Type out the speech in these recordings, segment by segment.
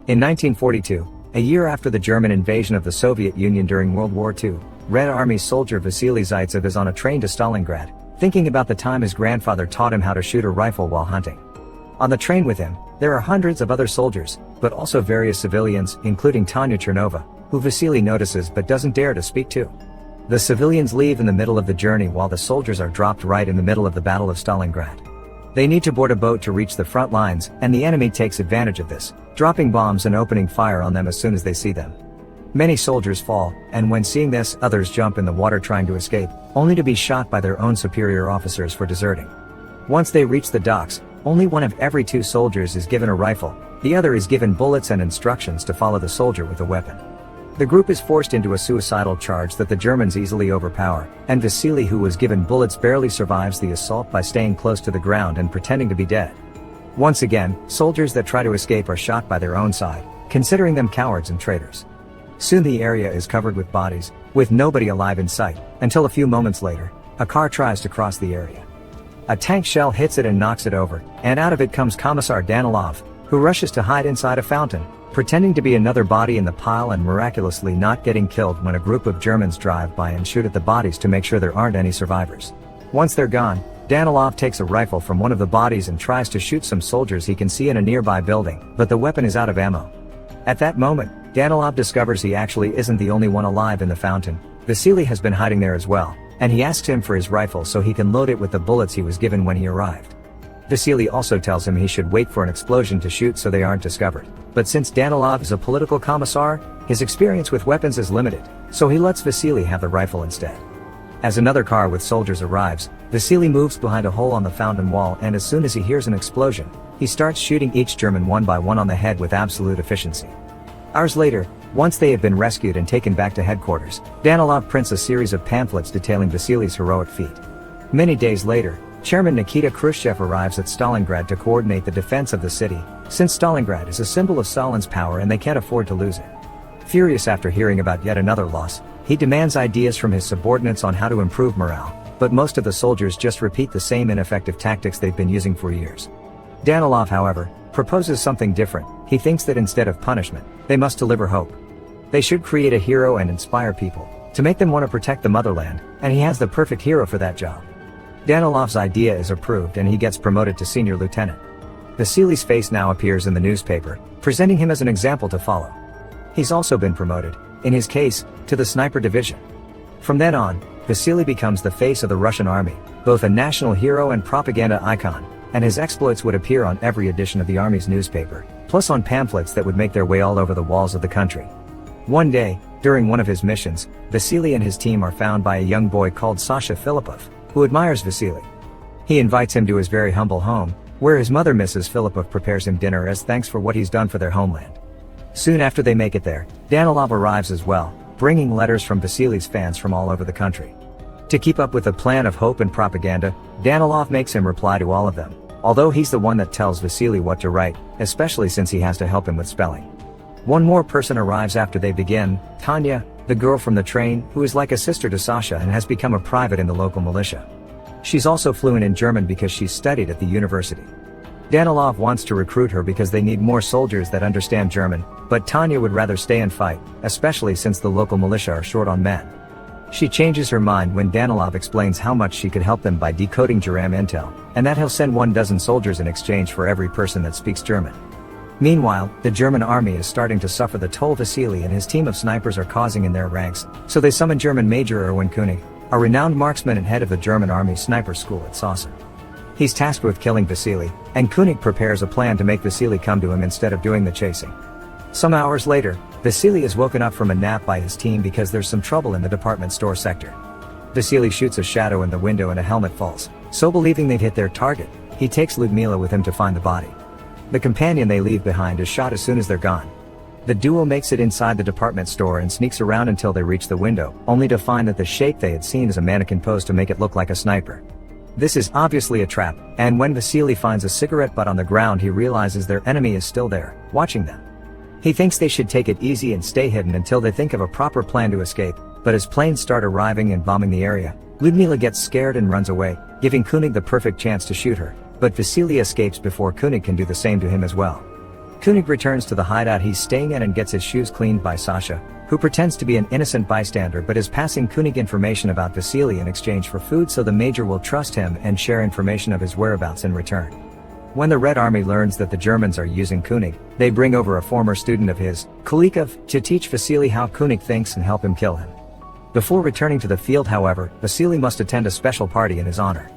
In 1942, a year after the German invasion of the Soviet Union during World War II, Red Army soldier Vasily Zaitsev is on a train to Stalingrad, thinking about the time his grandfather taught him how to shoot a rifle while hunting. On the train with him, there are hundreds of other soldiers, but also various civilians, including Tanya Chernova, who Vasily notices but doesn't dare to speak to. The civilians leave in the middle of the journey while the soldiers are dropped right in the middle of the Battle of Stalingrad. They need to board a boat to reach the front lines, and the enemy takes advantage of this, dropping bombs and opening fire on them as soon as they see them. Many soldiers fall, and when seeing this, others jump in the water trying to escape, only to be shot by their own superior officers for deserting. Once they reach the docks, only one of every 2 soldiers is given a rifle, the other is given bullets and instructions to follow the soldier with a weapon. The group is forced into a suicidal charge that the Germans easily overpower, and Vasily, who was given bullets, barely survives the assault by staying close to the ground and pretending to be dead. Once again, soldiers that try to escape are shot by their own side, considering them cowards and traitors. Soon the area is covered with bodies, with nobody alive in sight, until a few moments later, a car tries to cross the area. A tank shell hits it and knocks it over, and out of it comes Commissar Danilov, who rushes to hide inside a fountain, pretending to be another body in the pile and miraculously not getting killed when a group of Germans drive by and shoot at the bodies to make sure there aren't any survivors. Once they're gone, Danilov takes a rifle from one of the bodies and tries to shoot some soldiers he can see in a nearby building, but the weapon is out of ammo. At that moment, Danilov discovers he actually isn't the only one alive in the fountain. Vasily has been hiding there as well, and he asks him for his rifle so he can load it with the bullets he was given when he arrived. Vasily also tells him he should wait for an explosion to shoot so they aren't discovered. But since Danilov is a political commissar, his experience with weapons is limited, so he lets Vasily have the rifle instead. As another car with soldiers arrives, Vasily moves behind a hole on the fountain wall, and as soon as he hears an explosion, he starts shooting each German one by one on the head with absolute efficiency. Hours later, once they have been rescued and taken back to headquarters, Danilov prints a series of pamphlets detailing Vasily's heroic feat. Many days later, Chairman Nikita Khrushchev arrives at Stalingrad to coordinate the defense of the city, since Stalingrad is a symbol of Stalin's power and they can't afford to lose it. Furious after hearing about yet another loss, he demands ideas from his subordinates on how to improve morale, but most of the soldiers just repeat the same ineffective tactics they've been using for years. Danilov, however, proposes something different. He thinks that instead of punishment, they must deliver hope. They should create a hero and inspire people, to make them want to protect the motherland, and he has the perfect hero for that job. Danilov's idea is approved and he gets promoted to senior lieutenant. Vasily's face now appears in the newspaper, presenting him as an example to follow. He's also been promoted, in his case, to the sniper division. From then on, Vasily becomes the face of the Russian army, both a national hero and propaganda icon, and his exploits would appear on every edition of the army's newspaper, plus on pamphlets that would make their way all over the walls of the country. One day, during one of his missions, Vasily and his team are found by a young boy called Sasha Filippov, who admires Vasily. He invites him to his very humble home, where his mother Mrs. Filippov prepares him dinner as thanks for what he's done for their homeland. Soon after they make it there, Danilov arrives as well, bringing letters from Vasily's fans from all over the country. To keep up with the plan of hope and propaganda, Danilov makes him reply to all of them, although he's the one that tells Vasily what to write, especially since he has to help him with spelling. One more person arrives after they begin, Tanya, the girl from the train, who is like a sister to Sasha and has become a private in the local militia. She's also fluent in German because she's studied at the university. Danilov wants to recruit her because they need more soldiers that understand German, but Tanya would rather stay and fight, especially since the local militia are short on men. She changes her mind when Danilov explains how much she could help them by decoding Geram intel, and that he'll send 12 soldiers in exchange for every person that speaks German. Meanwhile, the German army is starting to suffer the toll Vasily and his team of snipers are causing in their ranks, so they summon German Major Erwin König, a renowned marksman and head of the German army sniper school at Sasson. He's tasked with killing Vasily, and König prepares a plan to make Vasily come to him instead of doing the chasing. Some hours later, Vasily is woken up from a nap by his team because there's some trouble in the department store sector. Vasily shoots a shadow in the window and a helmet falls, so believing they've hit their target, he takes Ludmila with him to find the body. The companion they leave behind is shot as soon as they're gone. The duo makes it inside the department store and sneaks around until they reach the window, only to find that the shape they had seen is a mannequin posed to make it look like a sniper. This is obviously a trap, and when Vasily finds a cigarette butt on the ground, he realizes their enemy is still there, watching them. He thinks they should take it easy and stay hidden until they think of a proper plan to escape, but as planes start arriving and bombing the area, Ludmila gets scared and runs away, giving König the perfect chance to shoot her, but Vasily escapes before König can do the same to him as well. Koenig returns to the hideout he's staying in and gets his shoes cleaned by Sasha, who pretends to be an innocent bystander but is passing Koenig information about Vasily in exchange for food so the Major will trust him and share information of his whereabouts in return. When the Red Army learns that the Germans are using Koenig, they bring over a former student of his, Kulikov, to teach Vasily how Koenig thinks and help him kill him. Before returning to the field, however, Vasily must attend a special party in his honor.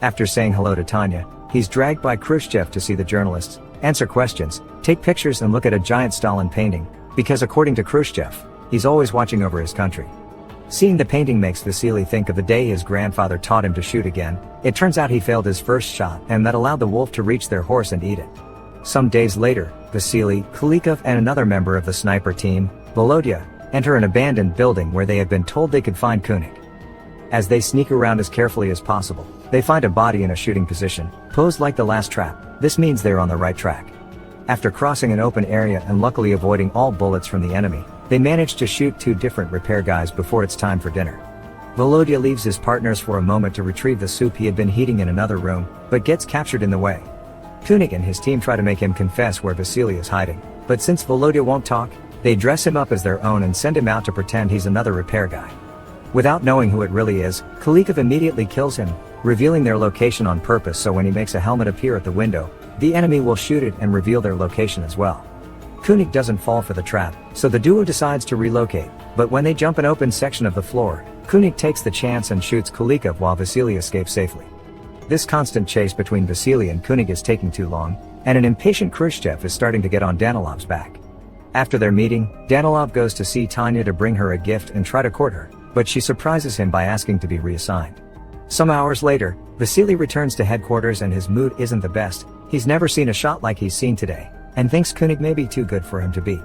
After saying hello to Tanya, he's dragged by Khrushchev to see the journalists, answer questions, take pictures and look at a giant Stalin painting, because according to Khrushchev, he's always watching over his country. Seeing the painting makes Vasily think of the day his grandfather taught him to shoot again. It turns out he failed his first shot and that allowed the wolf to reach their horse and eat it. Some days later, Vasily, Kulikov and another member of the sniper team, Volodya, enter an abandoned building where they have been told they could find Koenig. As they sneak around as carefully as possible, they find a body in a shooting position, posed like the last trap. This means they're on the right track. After crossing an open area and luckily avoiding all bullets from the enemy, they manage to shoot 2 different repair guys before it's time for dinner. Volodya leaves his partners for a moment to retrieve the soup he had been heating in another room, but gets captured in the way. Koenig and his team try to make him confess where Vasily is hiding, but since Volodya won't talk, they dress him up as their own and send him out to pretend he's another repair guy. Without knowing who it really is, Kulikov immediately kills him, revealing their location on purpose so when he makes a helmet appear at the window, the enemy will shoot it and reveal their location as well. Koenig doesn't fall for the trap, so the duo decides to relocate, but when they jump an open section of the floor, Koenig takes the chance and shoots Kulikov while Vasily escapes safely. This constant chase between Vasily and Koenig is taking too long, and an impatient Khrushchev is starting to get on Danilov's back. After their meeting, Danilov goes to see Tanya to bring her a gift and try to court her, but she surprises him by asking to be reassigned. Some hours later, Vasily returns to headquarters and his mood isn't the best. He's never seen a shot like he's seen today, and thinks Koenig may be too good for him to beat.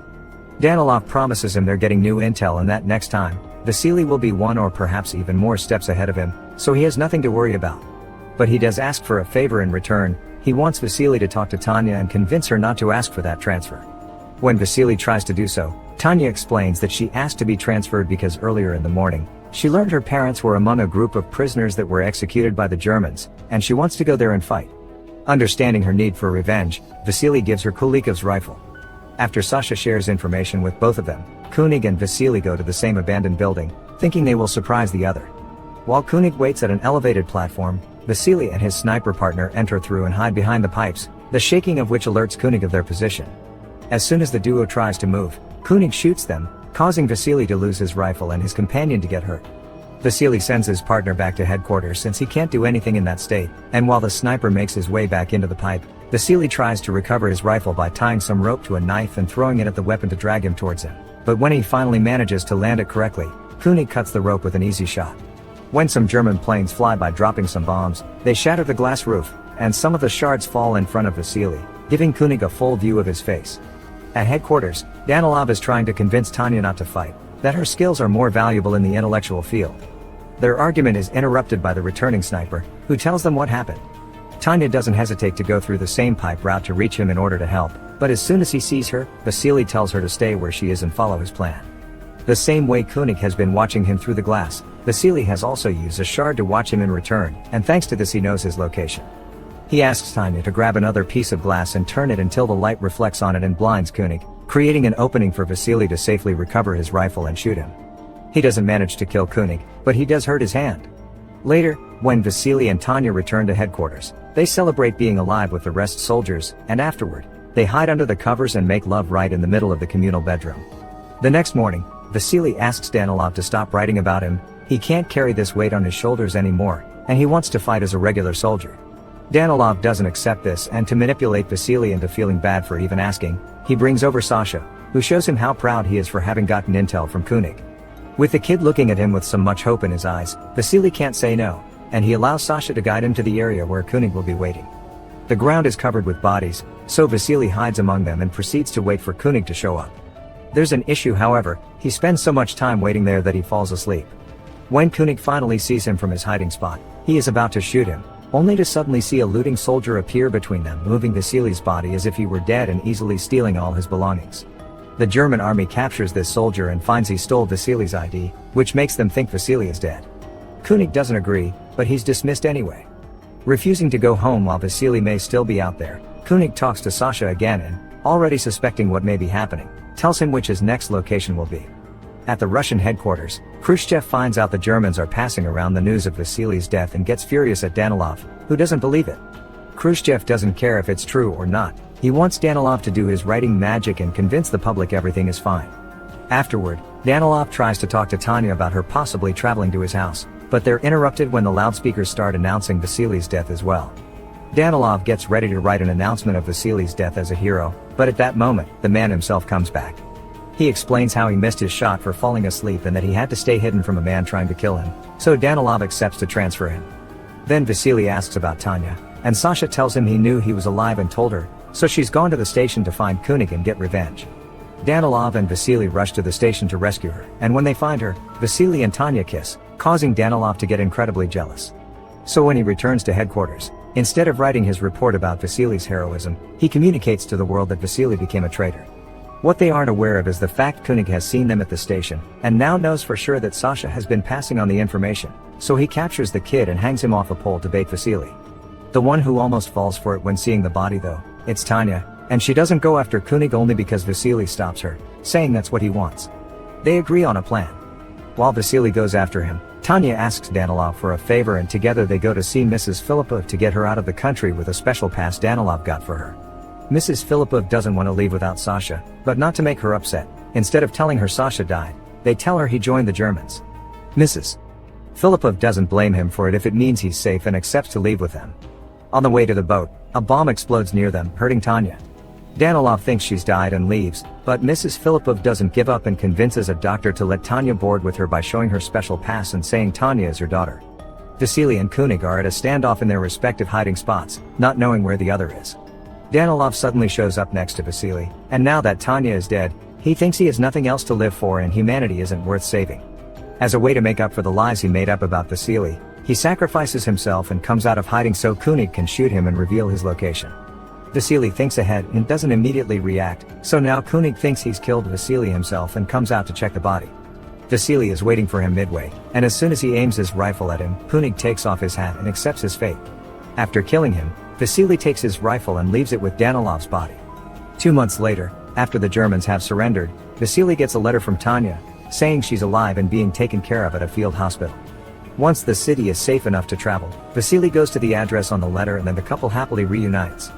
Danilov promises him they're getting new intel and that next time, Vasily will be 1 or perhaps even more steps ahead of him, so he has nothing to worry about. But he does ask for a favor in return. He wants Vasily to talk to Tanya and convince her not to ask for that transfer. When Vasily tries to do so, Tanya explains that she asked to be transferred because earlier in the morning, she learned her parents were among a group of prisoners that were executed by the Germans, and she wants to go there and fight. Understanding her need for revenge, Vasily gives her Kulikov's rifle. After Sasha shares information with both of them, Koenig and Vasily go to the same abandoned building, thinking they will surprise the other. While Koenig waits at an elevated platform, Vasily and his sniper partner enter through and hide behind the pipes, the shaking of which alerts Koenig of their position. As soon as the duo tries to move, Koenig shoots them, causing Vasily to lose his rifle and his companion to get hurt. Vasily sends his partner back to headquarters since he can't do anything in that state, and while the sniper makes his way back into the pipe, Vasily tries to recover his rifle by tying some rope to a knife and throwing it at the weapon to drag him towards him. But when he finally manages to land it correctly, Koenig cuts the rope with an easy shot. When some German planes fly by dropping some bombs, they shatter the glass roof, and some of the shards fall in front of Vasily, giving Koenig a full view of his face. At headquarters, Danilov is trying to convince Tanya not to fight, that her skills are more valuable in the intellectual field. Their argument is interrupted by the returning sniper, who tells them what happened. Tanya doesn't hesitate to go through the same pipe route to reach him in order to help, but as soon as he sees her, Vasily tells her to stay where she is and follow his plan. The same way Koenig has been watching him through the glass, Vasily has also used a shard to watch him in return, and thanks to this he knows his location. He asks Tanya to grab another piece of glass and turn it until the light reflects on it and blinds Koenig, creating an opening for Vasily to safely recover his rifle and shoot him. He doesn't manage to kill Koenig, but he does hurt his hand. Later, when Vasily and Tanya return to headquarters, they celebrate being alive with the rest soldiers, and afterward, they hide under the covers and make love right in the middle of the communal bedroom. The next morning, Vasily asks Danilov to stop writing about him. He can't carry this weight on his shoulders anymore, and he wants to fight as a regular soldier. Danilov doesn't accept this, and to manipulate Vasily into feeling bad for even asking, he brings over Sasha, who shows him how proud he is for having gotten intel from Koenig. With the kid looking at him with so much hope in his eyes, Vasily can't say no, and he allows Sasha to guide him to the area where Koenig will be waiting. The ground is covered with bodies, so Vasily hides among them and proceeds to wait for Koenig to show up. There's an issue, however. He spends so much time waiting there that he falls asleep. When Koenig finally sees him from his hiding spot, he is about to shoot him, only to suddenly see a looting soldier appear between them, moving Vasily's body as if he were dead and easily stealing all his belongings. The German army captures this soldier and finds he stole Vasily's ID, which makes them think Vasily is dead. Koenig doesn't agree, but he's dismissed anyway. Refusing to go home while Vasily may still be out there, Koenig talks to Sasha again and, already suspecting what may be happening, tells him which his next location will be. At the Russian headquarters, Khrushchev finds out the Germans are passing around the news of Vasily's death and gets furious at Danilov, who doesn't believe it. Khrushchev doesn't care if it's true or not, he wants Danilov to do his writing magic and convince the public everything is fine. Afterward, Danilov tries to talk to Tanya about her possibly traveling to his house, but they're interrupted when the loudspeakers start announcing Vasily's death as well. Danilov gets ready to write an announcement of Vasily's death as a hero, but at that moment, the man himself comes back. He explains how he missed his shot for falling asleep and that he had to stay hidden from a man trying to kill him, so Danilov accepts to transfer him. Then Vasily asks about Tanya, and Sasha tells him he knew he was alive and told her, so she's gone to the station to find Koenig and get revenge. Danilov and Vasily rush to the station to rescue her, and when they find her, Vasily and Tanya kiss, causing Danilov to get incredibly jealous. So when he returns to headquarters, instead of writing his report about Vasily's heroism, he communicates to the world that Vasily became a traitor. What they aren't aware of is the fact Koenig has seen them at the station, and now knows for sure that Sasha has been passing on the information, so he captures the kid and hangs him off a pole to bait Vasily. The one who almost falls for it when seeing the body though, it's Tanya, and she doesn't go after Koenig only because Vasily stops her, saying that's what he wants. They agree on a plan. While Vasily goes after him, Tanya asks Danilov for a favor and together they go to see Mrs. Filippov to get her out of the country with a special pass Danilov got for her. Mrs. Filippov doesn't want to leave without Sasha, but not to make her upset, instead of telling her Sasha died, they tell her he joined the Germans. Mrs. Filippov doesn't blame him for it if it means he's safe and accepts to leave with them. On the way to the boat, a bomb explodes near them, hurting Tanya. Danilov thinks she's died and leaves, but Mrs. Filippov doesn't give up and convinces a doctor to let Tanya board with her by showing her special pass and saying Tanya is her daughter. Vasily and Koenig are at a standoff in their respective hiding spots, not knowing where the other is. Danilov suddenly shows up next to Vasily, and now that Tanya is dead, he thinks he has nothing else to live for and humanity isn't worth saving. As a way to make up for the lies he made up about Vasily, he sacrifices himself and comes out of hiding so Koenig can shoot him and reveal his location. Vasily thinks ahead and doesn't immediately react, so now Koenig thinks he's killed Vasily himself and comes out to check the body. Vasily is waiting for him midway, and as soon as he aims his rifle at him, Koenig takes off his hat and accepts his fate. After killing him, Vasily takes his rifle and leaves it with Danilov's body. 2 months later, after the Germans have surrendered, Vasily gets a letter from Tanya, saying she's alive and being taken care of at a field hospital. Once the city is safe enough to travel, Vasily goes to the address on the letter and then the couple happily reunites.